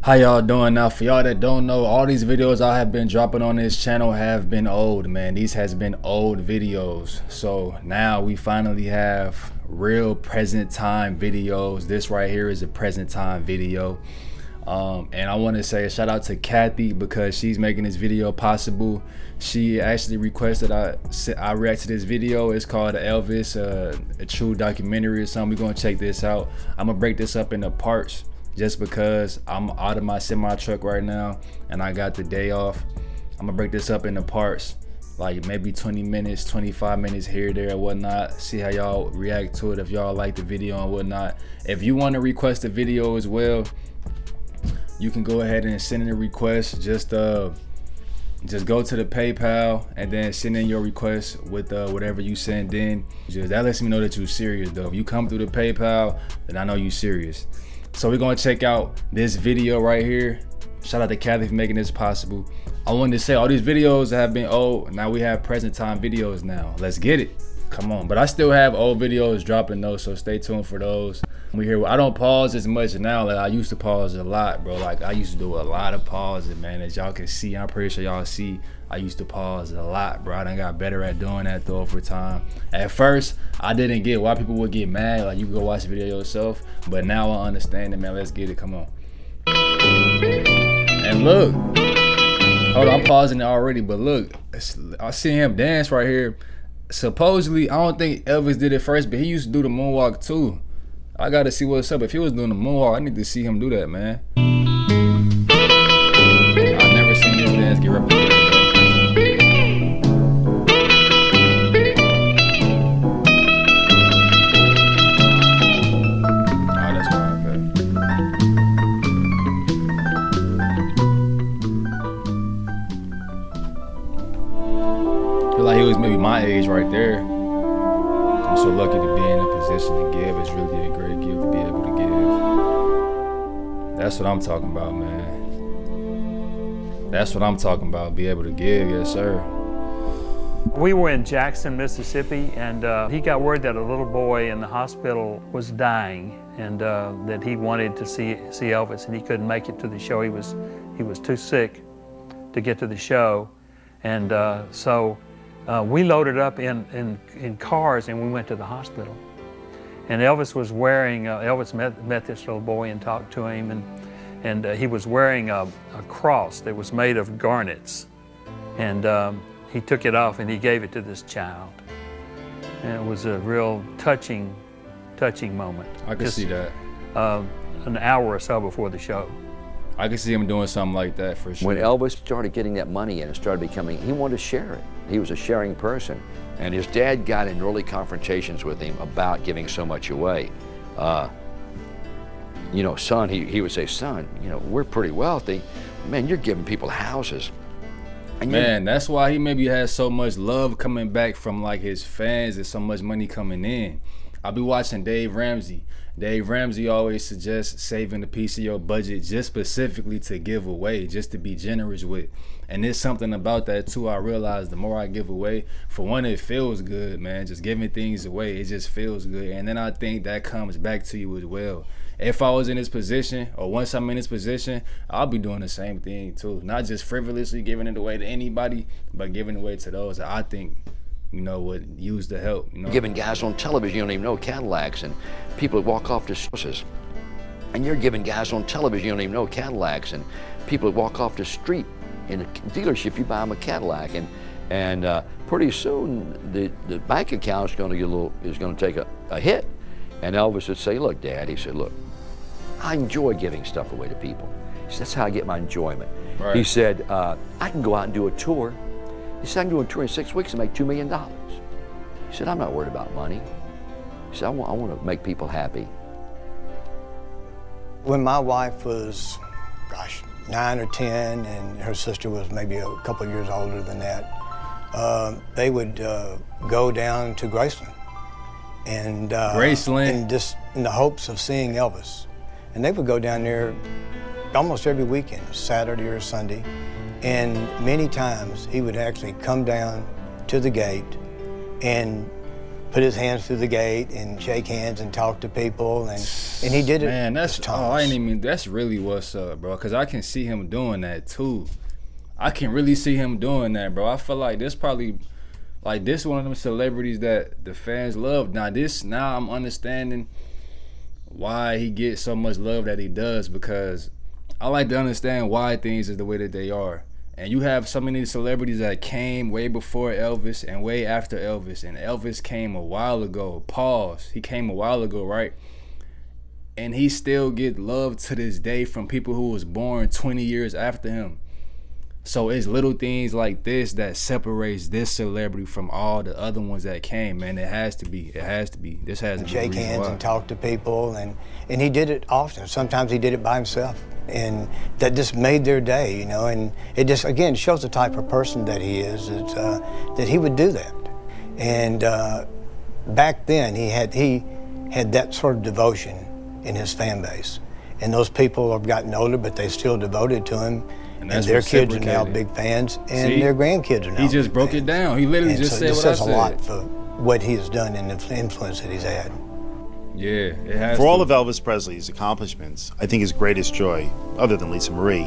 How y'all doing now? For y'all that don't know, all these videos I have been dropping on this channel have been old, man. These has been old videos. So now we finally have real present time videos. This right here is a present time video. And I want to say a shout out to Kathy because she's making this video possible. She actually requested I react to this video. It's called Elvis, a true documentary or something. We're gonna check this out. I'm gonna break this up into parts just because I'm out of my semi truck right now and I got the day off. I'm gonna break this up into parts, like maybe 20 minutes, 25 minutes here, there, and whatnot. See how y'all react to it, if y'all like the video and whatnot. If you want to request a video as well, you can go ahead and send in a request. Just go to the PayPal and then send in your request with whatever you send in. That lets me know that you're serious though. If you come through the PayPal, then I know you're serious. So we're gonna check out this video right here. Shout out to Kathy for making this possible. I wanted to say all these videos have been old. Now we have present time videos now. Let's get it. Come on. But I still have old videos dropping though, so stay tuned for those. We here. I don't pause as much now. Like I used to pause a lot, bro. Like I used to do a lot of pausing, man. As y'all can see, I'm pretty sure y'all see, I used to pause a lot, bro. I done got better at doing that though over time. At first, I didn't get why people would get mad. Like you can go watch the video yourself. But now I understand it, man. Let's get it. Come on. And look. Hold on, I'm pausing it already, but look. I see him dance right here. Supposedly, I don't think Elvis did it first, but he used to do the moonwalk too. I gotta see what's up. If he was doing the moonwalk, I need to see him do that, man. I've never seen this dance get replicated though. Oh, that's fine, okay. Feel like he was maybe my age right there. I'm so lucky to be in a position to give. It's really a great gift to be able to give. That's what I'm talking about, man. That's what I'm talking about, be able to give, yes sir. We were in Jackson, Mississippi, and he got word that a little boy in the hospital was dying, and that he wanted to see Elvis, and he couldn't make it to the show. He was too sick to get to the show, and so we loaded up in cars and we went to the hospital. And Elvis was wearing, Elvis met this little boy and talked to him, and he was wearing a cross that was made of garnets. And he took it off and he gave it to this child. And it was a real touching moment. I could see that. An hour or so before the show. I could see him doing something like that for sure. When Elvis started getting that money and it started becoming, he wanted to share it. He was a sharing person. And his dad got in early confrontations with him about giving so much away. You know, son, he would say, son, you know, we're pretty wealthy. Man, you're giving people houses. And man, that's why he maybe has so much love coming back from like his fans and so much money coming in. I'll be watching Dave Ramsey. Dave Ramsey always suggests saving a piece of your budget just specifically to give away, just to be generous with. And there's something about that too. I realize the more I give away, for one, it feels good, man. Just giving things away, it just feels good. And then I think that comes back to you as well. If I was in this position, or once I'm in this position, I'll be doing the same thing too. Not just frivolously giving it away to anybody, but giving it away to those that I think, you know, would use the help. You know, giving guys on television you don't even know Cadillacs, and people that walk off the houses. And you're giving guys on television you don't even know Cadillacs, and people that walk off the street in a dealership, you buy them a Cadillac, and pretty soon the bank account is going to take a hit. And Elvis would say, look, Dad, he said, look, I enjoy giving stuff away to people. He said, that's how I get my enjoyment. Right. He said, I can go out and do a tour. He said, I can do a tour in 6 weeks and make $2 million. He said, I'm not worried about money. He said, I want to make people happy. When my wife was, 9 or 10, and her sister was maybe a couple of years older than that, they would go down to Graceland. And Graceland? Just in the hopes of seeing Elvis. And they would go down there almost every weekend, Saturday or Sunday. And many times he would actually come down to the gate and put his hands through the gate and shake hands and talk to people, and he did it. Man, that's really what's up, bro. Cause I can see him doing that too. I can really see him doing that, bro. I feel like this probably, like this one of them celebrities that the fans love. Now I'm understanding why he gets so much love that he does, because I like to understand why things is the way that they are. And you have so many celebrities that came way before Elvis and way after Elvis. And Elvis came a while ago. Pause. He came a while ago, right? And he still get love to this day from people who was born 20 years after him. So it's little things like this that separates this celebrity from all the other ones that came, man. It has to be. This has to be. Shake hands and talk to people, and he did it often. Sometimes he did it by himself. And that just made their day, you know, and it just, again, shows the type of person that he is, that he would do that. And back then, he had that sort of devotion in his fan base. And those people have gotten older, but they still devoted to him. And their kids are now big fans, and their grandkids are now. He just broke it down. He literally just said what I said. It says a lot for what he has done and the influence that he's had. Yeah, it has. For all of Elvis Presley's accomplishments, I think his greatest joy, other than Lisa Marie,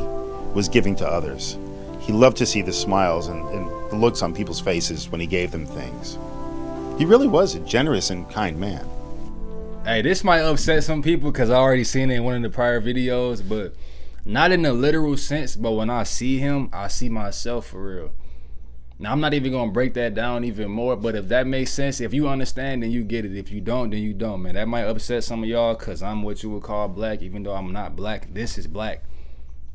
was giving to others. He loved to see the smiles and the looks on people's faces when he gave them things. He really was a generous and kind man. Hey, this might upset some people because I already seen it in one of the prior videos, but not in a literal sense, but when I see him, I see myself for real. Now, I'm not even going to break that down even more, but if that makes sense, if you understand, then you get it. If you don't, then you don't, man. That might upset some of y'all because I'm what you would call black, even though I'm not black. This is black.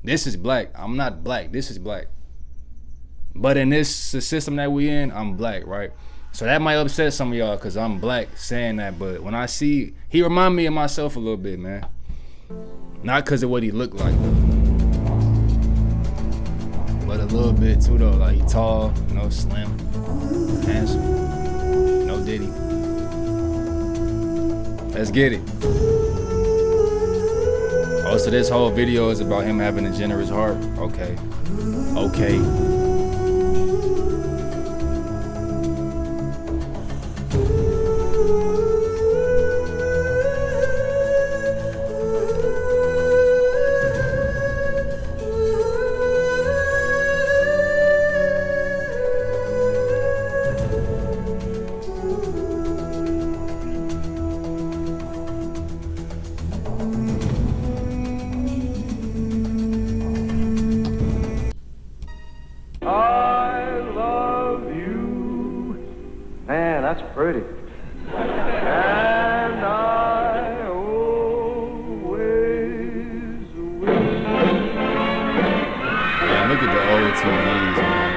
This is black. I'm not black. This is black. But in this system that we in, I'm black, right? So that might upset some of y'all because I'm black saying that, but when I see, he remind me of myself a little bit, man. Not because of what he looked like, but a little bit too though. Like, he tall, you know, slim, handsome, no Diddy. Let's get it. Oh, so this whole video is about him having a generous heart. Okay. That's pretty. And I always will. Yeah, look at the old TVs, man.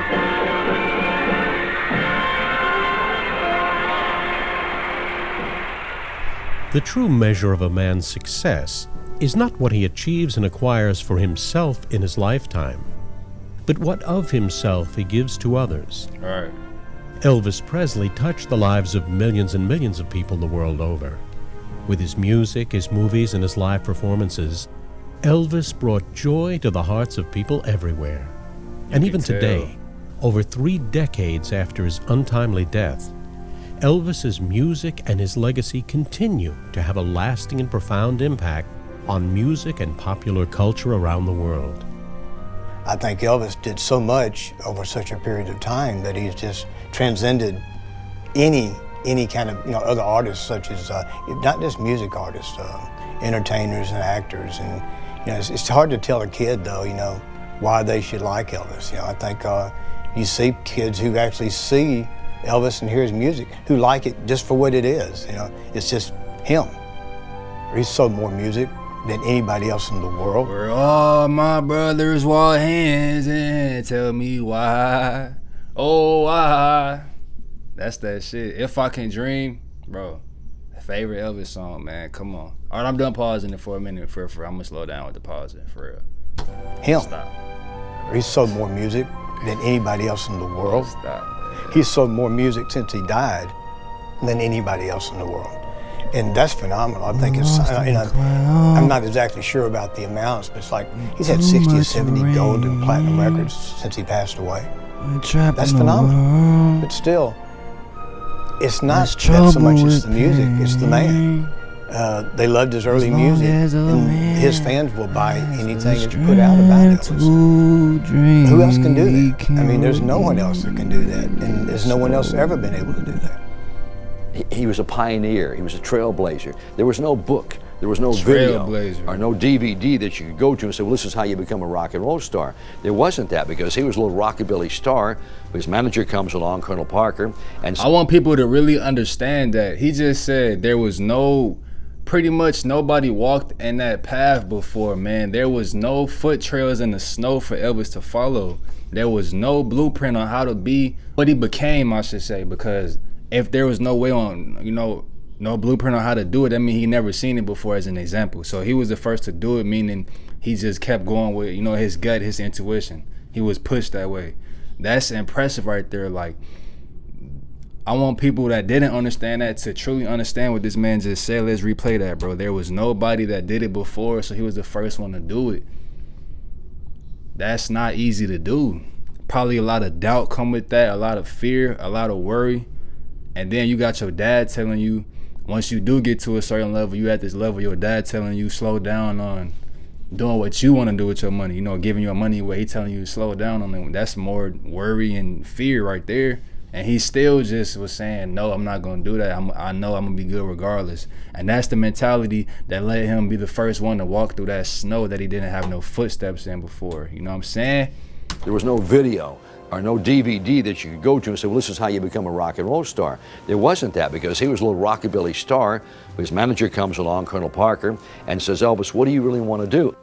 The true measure of a man's success is not what he achieves and acquires for himself in his lifetime, but what of himself he gives to others. All right. Elvis Presley touched the lives of millions and millions of people the world over. With his music, his movies, and his live performances, Elvis brought joy to the hearts of people everywhere. And even today, over 3 decades after his untimely death, Elvis's music and his legacy continue to have a lasting and profound impact on music and popular culture around the world. I think Elvis did so much over such a period of time that he's just transcended any kind of, you know, other artists, such as not just music artists, entertainers and actors. And you know, it's hard to tell a kid though, you know, why they should like Elvis. You know, I think you see kids who actually see Elvis and hear his music who like it just for what it is. You know, it's just him. He sold more music than anybody else in the world. We're all my brothers, walk hands and tell me why. Oh, why? That's that shit. If I Can Dream, bro. Favorite Elvis song, man. Come on. All right, I'm done pausing it for a minute. I'm gonna slow down with the pausing, for real. Him. Stop. He sold more music than anybody else in the world. Stop. He sold more music since he died than anybody else in the world. And that's phenomenal. I think it's, I'm not exactly sure about the amounts, but it's like he's had 60 or 70 gold and platinum records since he passed away. That's phenomenal. But still, It's not that so much as the music, it's the man. They loved his early music, and his fans will buy anything that's put out about Elvis. Who else can do that? I mean, there's no one else that can do that, and there's no one else ever been able to do that. He was a pioneer. He was a trailblazer. There was no book. There was no video or no DVD that you could go to and say, well, this is how you become a rock and roll star. There wasn't that because he was a little rockabilly star. His manager comes along, Colonel Parker, and I want people to really understand that he just said there was pretty much nobody walked in that path before, man. There was no foot trails in the snow for Elvis to follow. There was no blueprint on how to be what he became, I should say, because if there was no way on, no blueprint on how to do it, that means he never seen it before as an example. So he was the first to do it, meaning he just kept going with, his gut, his intuition. He was pushed that way. That's impressive right there. Like, I want people that didn't understand that to truly understand what this man just said. Let's replay that, bro. There was nobody that did it before, so he was the first one to do it. That's not easy to do. Probably a lot of doubt come with that, a lot of fear, a lot of worry. And then you got your dad telling you, once you do get to a certain level, you at this level, your dad telling you slow down on doing what you want to do with your money, giving your money away. He telling you to slow down on it. That's more worry and fear right there. And he still just was saying, no, I'm not going to do that. I know I'm going to be good regardless. And that's the mentality that let him be the first one to walk through that snow that he didn't have no footsteps in before. You know what I'm saying? there was no video or no DVD that you could go to and say, well, this is how you become a rock and roll star. There wasn't that because he was a little rockabilly star. His manager comes along, Colonel Parker, and says, Elvis, what do you really want to do?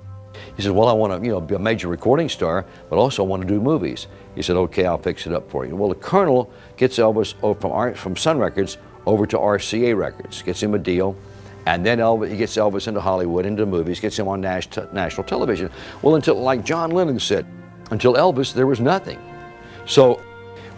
He says, well, I want to, be a major recording star, but also I want to do movies. He said, okay, I'll fix it up for you. Well, the Colonel gets Elvis from Sun Records over to RCA Records, gets him a deal, and then he gets Elvis into Hollywood, into movies, gets him on national television. Well, until, like John Lennon said, until Elvis, there was nothing. So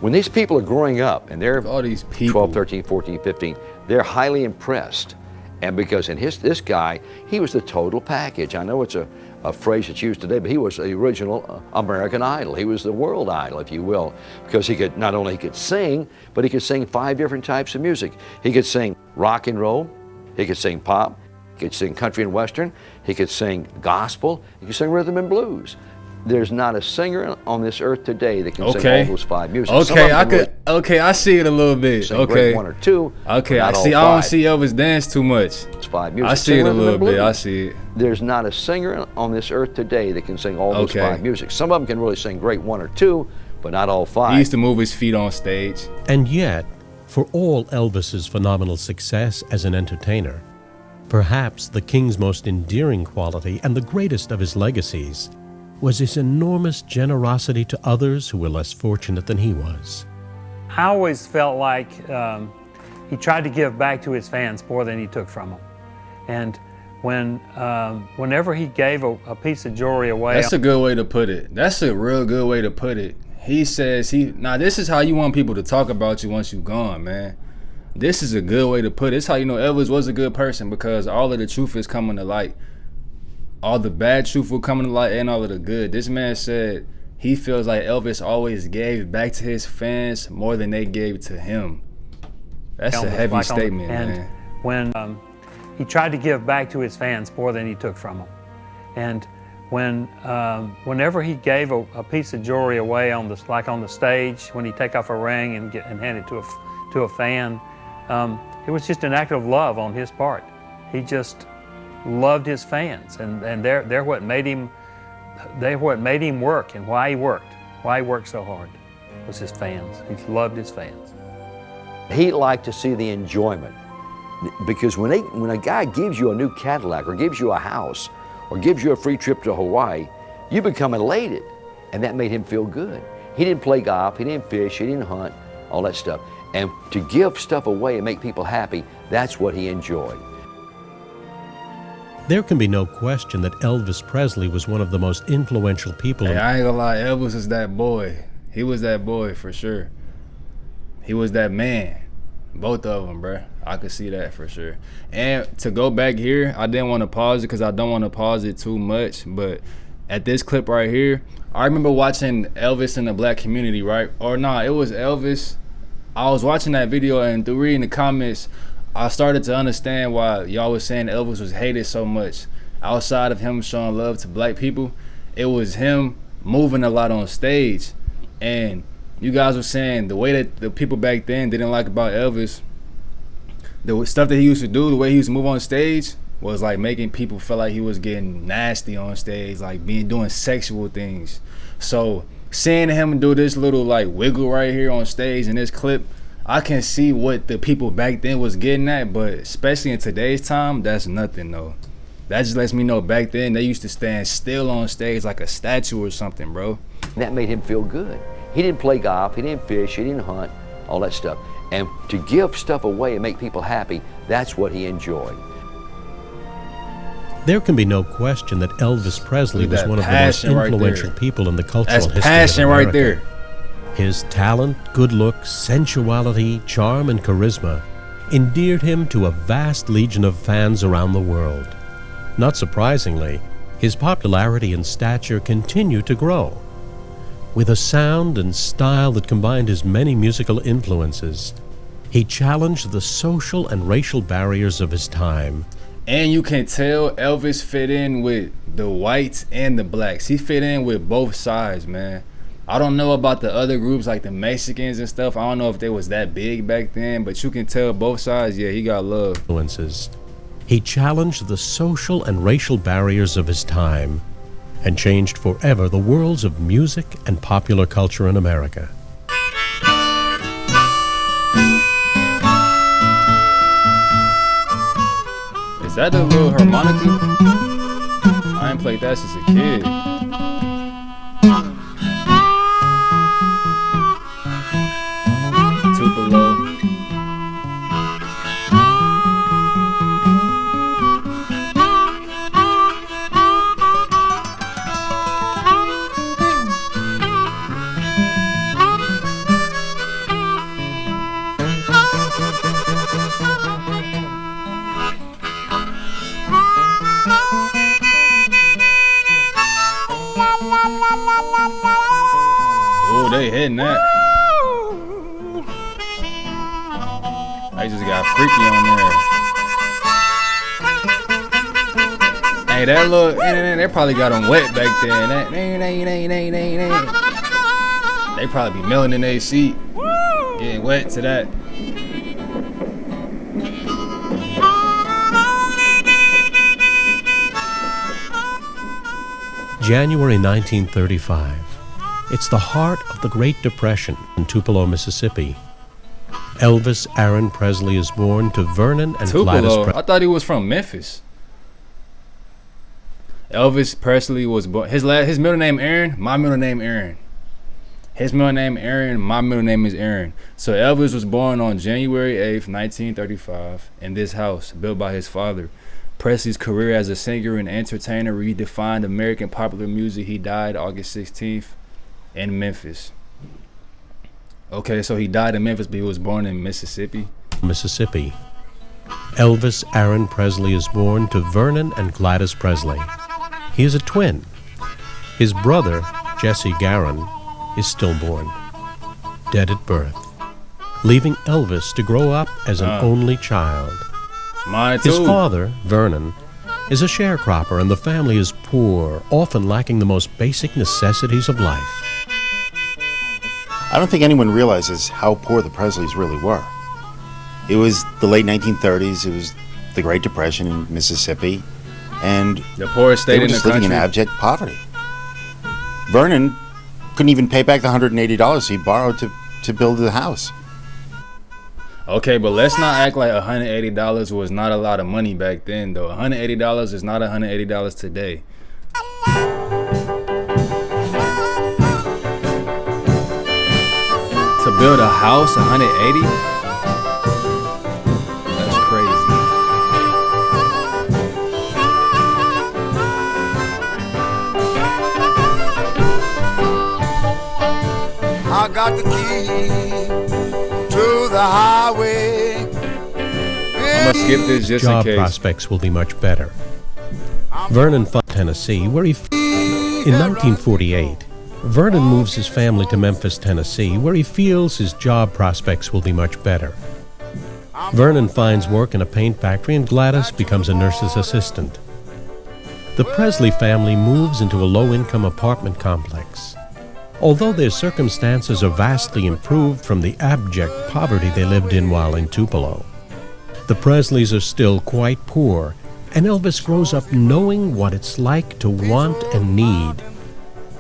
when these people are growing up, and they're all these people, 12, 13, 14, 15, they're highly impressed. And because this guy, he was the total package. I know it's a phrase that's used today, but he was the original American Idol. He was the world idol, if you will, because he could, not only he could sing, but he could sing 5 different types of music. He could sing rock and roll, he could sing pop, he could sing country and western, he could sing gospel, he could sing rhythm and blues. There's not a singer on this earth today that can sing all those 5 music. Okay, I see it a little bit. Sing great 1 or 2. Okay, I see. I don't see Elvis dance too much. It's 5 music. I see it a little bit. I see it. There's not a singer on this earth today that can sing all those 5 music. Some of them can really sing great 1 or 2, but not all 5. He used to move his feet on stage. And yet, for all Elvis's phenomenal success as an entertainer, perhaps the King's most endearing quality and the greatest of his legacies was his enormous generosity to others who were less fortunate than he was. I always felt like he tried to give back to his fans more than he took from them. And whenever he gave a piece of jewelry away... That's a good way to put it. That's a real good way to put it. He says, now this is how you want people to talk about you once you're gone, man. This is a good way to put it. It's how you know Elvis was a good person, because all of the truth is coming to light. All the bad truth will come to light and all of the good. This man said he feels like Elvis always gave back to his fans more than they gave to him. That's a heavy statement, man. When he tried to give back to his fans more than he took from them. And whenever he gave a piece of jewelry away on the stage, when he take off a ring and hand it to a fan, it was just an act of love on his part. He just loved his fans, and they're what made him work, and why he worked so hard was his fans. He loved his fans. He liked to see the enjoyment, because when a guy gives you a new Cadillac or gives you a house or gives you a free trip to Hawaii, you become elated, and that made him feel good. He didn't play golf, he didn't fish, he didn't hunt, all that stuff. And to give stuff away and make people happy, that's what he enjoyed. There can be no question that Elvis Presley was one of the most influential people. Hey, I ain't gonna lie, Elvis is that boy. He was that boy for sure. He was that man. Both of them, bruh. I could see that for sure. And to go back here, I didn't want to pause it because I don't want to pause it too much. But at this clip right here, I remember watching Elvis in the black community, right? Or nah, it was Elvis I was watching that video and through reading the comments, I started to understand why y'all was saying Elvis was hated so much. Outside of him showing love to black people, it was him moving a lot on stage. And you guys were saying the way that the people back then didn't like about Elvis, the stuff that he used to do, the way he used to move on stage, was like making people feel like he was getting nasty on stage, like doing sexual things. So seeing him do this little like wiggle right here on stage in this clip, I can see what the people back then was getting at, but especially in today's time, that's nothing though. That just lets me know back then they used to stand still on stage like a statue or something, bro. That made him feel good. He didn't play golf, he didn't fish, he didn't hunt, all that stuff. And to give stuff away and make people happy, that's what he enjoyed. There can be no question that Elvis Presley was one of the most influential people in the cultural history of America. That's passion right there. His talent, good looks, sensuality, charm, and charisma endeared him to a vast legion of fans around the world. Not surprisingly, his popularity and stature continued to grow. With a sound and style that combined his many musical influences, he challenged the social and racial barriers of his time. And you can tell Elvis fit in with the whites and the blacks. He fit in with both sides, man. I don't know about the other groups like the Mexicans and stuff. I don't know if they was that big back then, but you can tell both sides, yeah, he got love. Influences. He challenged the social and racial barriers of his time and changed forever the worlds of music and popular culture in America. Is that the little harmonica? I ain't played that since a kid. Tupelo. Oh, they hitting that. They just got freaky on there. Hey, that look, they probably got them wet back there. They probably be milling in their seat, getting wet to that. January 1935. It's the heart of the Great Depression in Tupelo, Mississippi. Elvis Aaron Presley is born to Vernon and Gladys Presley. I thought he was from Memphis. Elvis Presley was born. His middle name Aaron. My middle name Aaron. His middle name Aaron. My middle name is Aaron. So Elvis was born on January 8th, 1935, in this house built by his father. Presley's career as a singer and entertainer redefined American popular music. He died August 16th in Memphis. Okay, so he died in Memphis, but he was born in Mississippi. Mississippi. Elvis Aaron Presley is born to Vernon and Gladys Presley. He is a twin. His brother, Jesse Garon, is stillborn, dead at birth, leaving Elvis to grow up as an only child. Mine too. His father, Vernon, is a sharecropper, and the family is poor, often lacking the most basic necessities of life. I don't think anyone realizes how poor the Presleys really were. It was the late 1930s, it was the Great Depression in Mississippi, and the poorest state they were in the just living country. in abject poverty. Vernon couldn't even pay back the $180 he borrowed to build the house. Okay, but let's not act like $180 was not a lot of money back then, though. $180 is not $180 today. To build a house, $180? That's crazy. I got the key to the highway. I'm gonna skip this just in Job case. prospects will be much better. Vernon, Tennessee, where in 1948, Vernon moves his family to Memphis, Tennessee, where he feels his job prospects will be much better. Vernon finds work in a paint factory and Gladys becomes a nurse's assistant. The Presley family moves into a low-income apartment complex. Although their circumstances are vastly improved from the abject poverty they lived in while in Tupelo, the Presleys are still quite poor, and Elvis grows up knowing what it's like to want and need.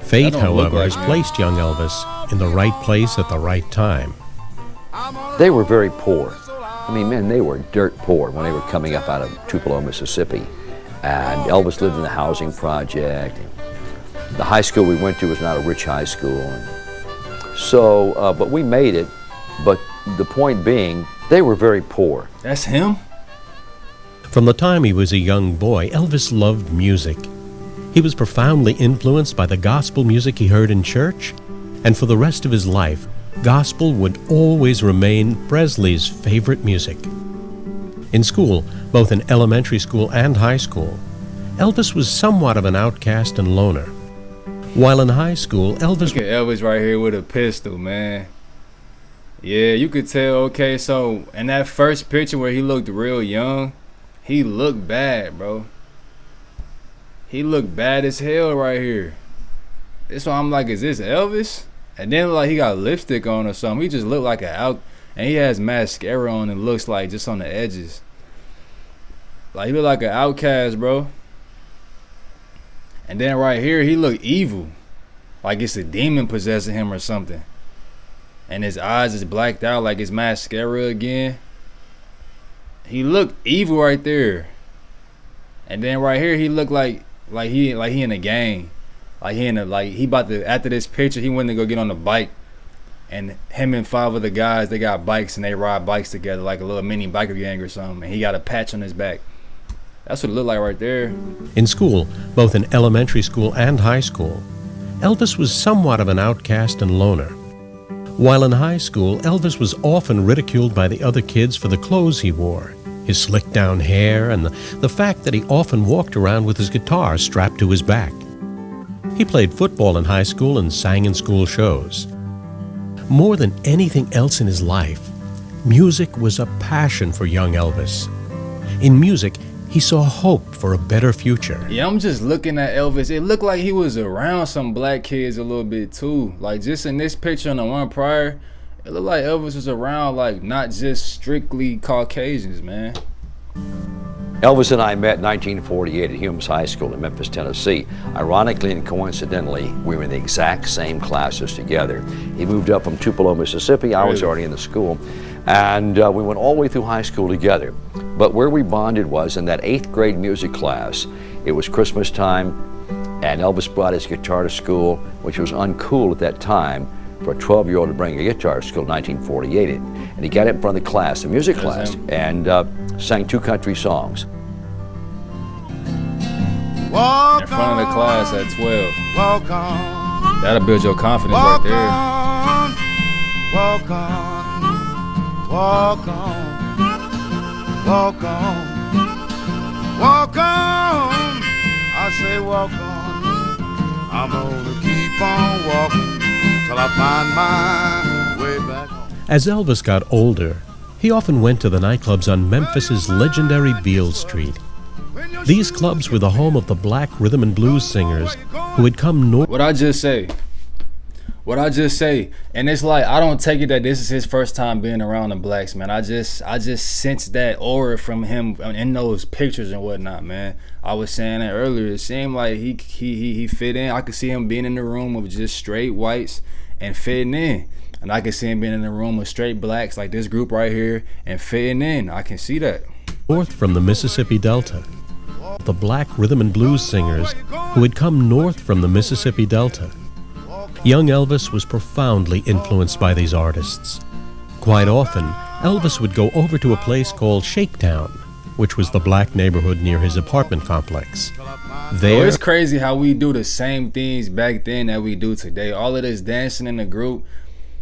Fate, however, has placed young Elvis in the right place at the right time. They were very poor. I mean, man, they were dirt poor when they were coming up out of Tupelo, Mississippi. And Elvis lived in the housing project. The high school we went to was not a rich high school. So, but we made it. But the point being, they were very poor. That's him? From the time he was a young boy, Elvis loved music. He was profoundly influenced by the gospel music he heard in church, and for the rest of his life, gospel would always remain Presley's favorite music. In school, both in elementary school and high school, Elvis was somewhat of an outcast and loner. While in high school, Elvis... Look at Elvis right here with a pistol, man. Yeah, you could tell, okay, so in that first picture where he looked real young, he looked bad, bro. He looked bad as hell right here. That's why I'm like, is this Elvis? And then like he got lipstick on or something. He just looked like an out, and he has mascara on and looks like just on the edges. Like he looked like an outcast, bro. And then right here, he looked evil. Like it's a demon possessing him or something. And his eyes is blacked out like it's mascara again. He looked evil right there. And then right here, he looked like he in a gang. Like he about to, after this picture, he went to go get on the bike. And him and 5 other guys, they got bikes and they ride bikes together like a little mini biker gang or something. And he got a patch on his back. That's what it looked like right there. In school, both in elementary school and high school, Elvis was somewhat of an outcast and loner. While in high school, Elvis was often ridiculed by the other kids for the clothes he wore, his slicked down hair, and the fact that he often walked around with his guitar strapped to his back. He played football in high school and sang in school shows. More than anything else in his life, music was a passion for young Elvis. In music, he saw hope for a better future. Yeah, I'm just looking at Elvis. It looked like he was around some black kids a little bit too. Like just in this picture and the one prior, it looked like Elvis was around like not just strictly Caucasians, man. Elvis and I met in 1948 at Humes High School in Memphis, Tennessee. Ironically and coincidentally, we were in the exact same classes together. He moved up from Tupelo, Mississippi. I was already in the school. And we went all the way through high school together. But where we bonded was in that 8th grade music class. It was Christmas time, and Elvis brought his guitar to school, which was uncool at that time for a 12-year-old to bring a guitar to school in 1948. And he got it in front of the class, the music class, and sang 2 country songs. Walk In front of the class at 12. Walk on. That'll build your confidence Walk right there. on. Walk on. Walk on. Walk on. Walk on. I say walk on. I'm gonna keep on walking till I find my way back home. As Elvis got older, he often went to the nightclubs on Memphis's legendary Beale Street. These clubs were the home of the black rhythm and blues singers who had come north. What I just say, and it's like I don't take it that this is his first time being around the blacks, man. I just sense that aura from him in those pictures and whatnot, man. I was saying that earlier. It seemed like he fit in. I could see him being in the room with just straight whites and fitting in, and I could see him being in the room with straight blacks like this group right here and fitting in. I can see that. North from the Mississippi Delta. The black rhythm and blues singers who had come north from the Mississippi Delta. Young Elvis was profoundly influenced by these artists. Quite often, Elvis would go over to a place called Shakedown, which was the black neighborhood near his apartment complex. There, It's crazy how we do the same things back then that we do today. All of this dancing in the group,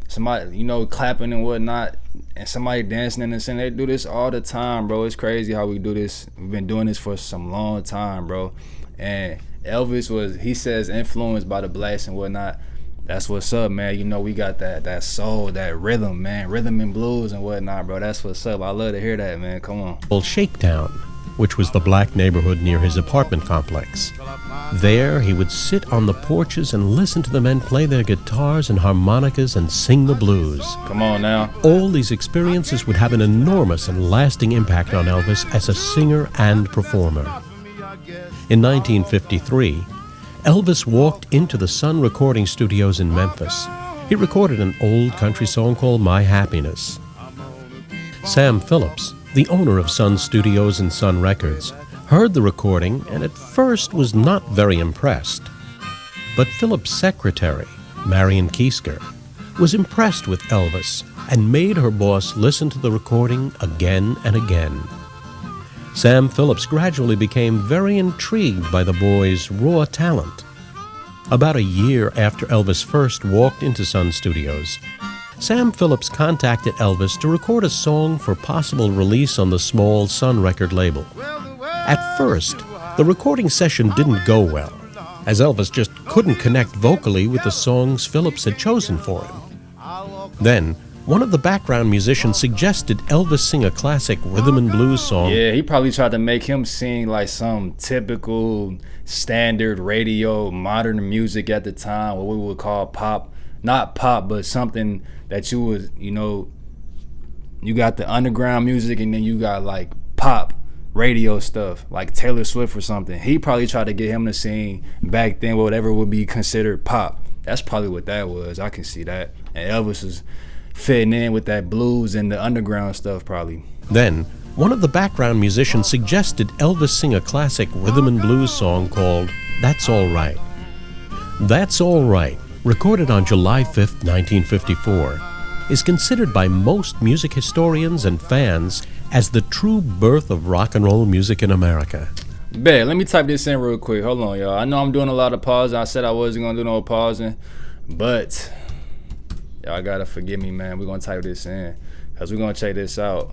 somebody, clapping and whatnot, and somebody dancing in the center. They do this all the time, bro. It's crazy how we do this. We've been doing this for some long time, bro. And Elvis he says influenced by the blacks and whatnot. That's what's up, man. You know, we got that soul, that rhythm, man. Rhythm and blues and whatnot, bro. That's what's up. I love to hear that, man. Come on. Shakedown, which was the black neighborhood near his apartment complex. There, he would sit on the porches and listen to the men play their guitars and harmonicas and sing the blues. Come on now. All these experiences would have an enormous and lasting impact on Elvis as a singer and performer. In 1953, Elvis walked into the Sun recording studios in Memphis. He recorded an old country song called My Happiness. Sam Phillips, the owner of Sun Studios and Sun Records, heard the recording and at first was not very impressed. But Phillips' secretary, Marion Keisker, was impressed with Elvis and made her boss listen to the recording again and again. Sam Phillips gradually became very intrigued by the boy's raw talent. About a year after Elvis first walked into Sun Studios, Sam Phillips contacted Elvis to record a song for possible release on the small Sun record label. At first, the recording session didn't go well, as Elvis just couldn't connect vocally with the songs Phillips had chosen for him. Then, one of the background musicians suggested Elvis sing a classic rhythm and blues song. Yeah, he probably tried to make him sing like some typical standard radio modern music at the time, what we would call pop. Not pop, but something that you would, you know, you got the underground music and then you got like pop radio stuff like Taylor Swift or something. He probably tried to get him to sing back then whatever would be considered pop. That's probably what that was. I can see that. And Elvis was fitting in with that blues and the underground stuff probably. Then, one of the background musicians suggested Elvis sing a classic rhythm and blues song called That's All Right. That's All Right, recorded on July 5th, 1954, is considered by most music historians and fans as the true birth of rock and roll music in America. Bet, let me type this in real quick. Hold on, y'all. I know I'm doing a lot of pausing. I said I wasn't going to do no pausing, but y'all gotta forgive me, man. We're gonna type this in because we're gonna check this out.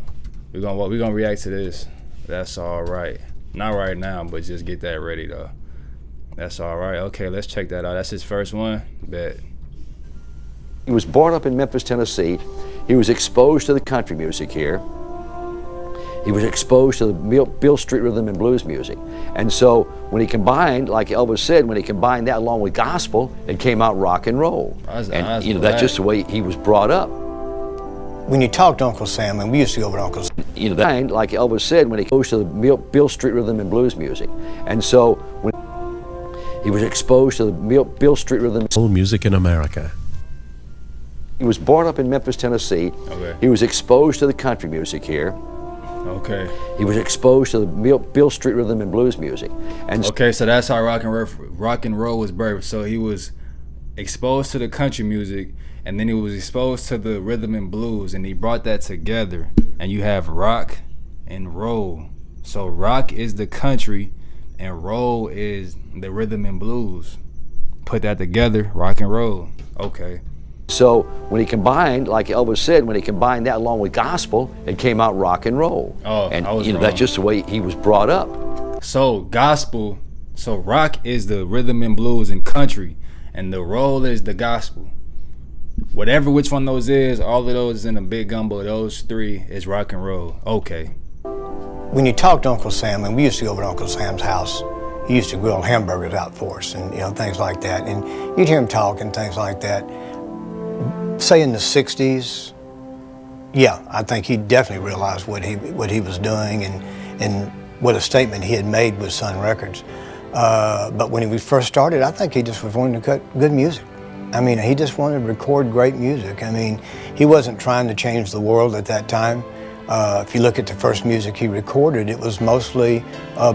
We're gonna react to this. That's all right. Not right now, but just get that ready though. That's all right. Okay, let's check that out. That's his first one. Bet. He was brought up in Memphis, Tennessee. He was exposed to the country music here. He was exposed to the Beale Street rhythm and blues music. And so when he combined, like Elvis said, when he combined that along with gospel, it came out rock and roll. And you know, that's just the way he was brought up. When you talk to Uncle Sam, and we used to go over to Uncle Sam. You know, that, like Elvis said, when he goes to the Beale Street rhythm and blues music. And so when he was exposed to the Beale Street rhythm music in America. He was brought up in Memphis, Tennessee. Okay. He was exposed to the country music here. Okay. He was exposed to the Beale Street rhythm and blues music. And okay, so that's how rock and roll was birthed. So he was exposed to the country music, and then he was exposed to the rhythm and blues, and he brought that together. And you have rock and roll. So rock is the country, and roll is the rhythm and blues. Put that together, rock and roll. Okay. so when he combined, like Elvis said, when he combined that along with gospel, it came out rock and roll. Oh, and I was you know, wrong. that's just the way he was brought up. So gospel, so rock is the rhythm and blues and country, and the roll is the gospel. Whatever which one those is, all of those in a big gumbo, those three is rock and roll. Okay. When you talk to Uncle Sam, and we used to go over to Uncle Sam's house, he used to grill hamburgers out for us and things like that. And you'd hear him talk and things like that. Say in the 60s, yeah, I think he definitely realized what he was doing and what a statement he had made with Sun Records. But when he first started, I think he just was wanting to cut good music. I mean, he just wanted to record great music. I mean, he wasn't trying to change the world at that time. If you look at the first music he recorded, it was mostly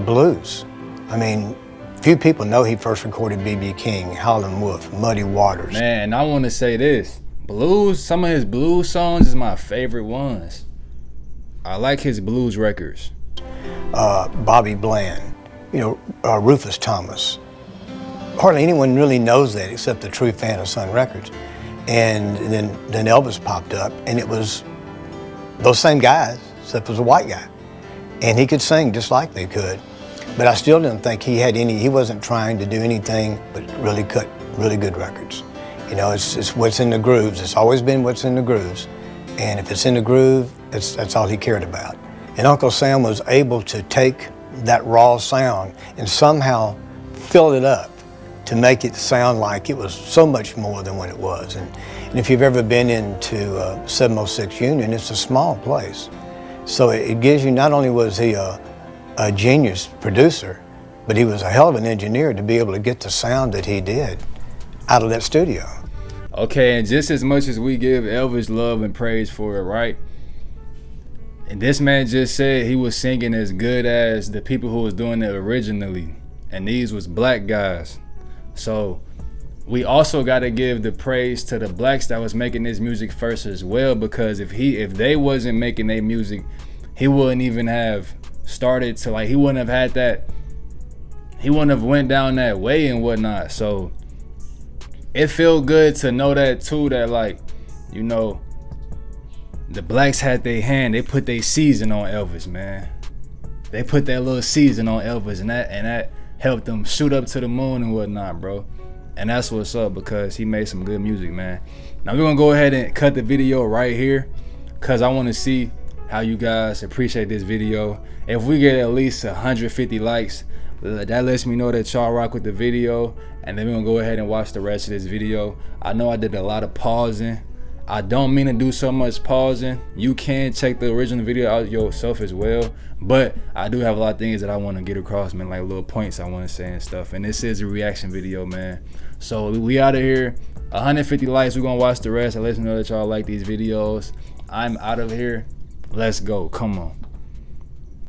blues. I mean, few people know he first recorded B.B. King, Howlin' Wolf, Muddy Waters. Man, I want to say this. Blues, some of his blues songs is my favorite ones. I like his blues records. Bobby Bland, Rufus Thomas. Hardly anyone really knows that except the true fan of Sun Records. And then Elvis popped up, and it was those same guys, except it was a white guy. And he could sing just like they could. But I still didn't think he wasn't trying to do anything but really cut really good records. You know, it's what's in the grooves. It's always been what's in the grooves. And if it's in the groove, that's all he cared about. And Uncle Sam was able to take that raw sound and somehow fill it up to make it sound like it was so much more than what it was. And if you've ever been into 706 Union, it's a small place. So it gives you, not only was he a genius producer, but he was a hell of an engineer to be able to get the sound that he did out of that studio. Okay, and just as much as we give Elvis love and praise for it, right? And this man just said he was singing as good as the people who was doing it originally. And these was black guys. So we also got to give the praise to the blacks that was making this music first as well, because if they wasn't making their music, he wouldn't even have started to, like, he wouldn't have had that, he wouldn't have went down that way and whatnot. So it felt good to know that too, that, like, you know, the blacks had their hand, they put their season on Elvis, man. They put that little season on Elvis, and that helped them shoot up to the moon and whatnot, bro. And that's what's up, because he made some good music, man. Now we're gonna go ahead and cut the video right here, because I want to see how you guys appreciate this video. If we get at least 150 likes, that lets me know that y'all rock with the video, and then we're gonna go ahead and watch the rest of this video. I know I did a lot of pausing. I don't mean to do so much pausing. You can check the original video out yourself as well, but I do have a lot of things that I want to get across, man, like little points I want to say and stuff. And this is a reaction video, man. So we out of here. 150 likes, we're gonna watch the rest. Let me know that y'all like these videos. I'm out of here. Let's go. Come on.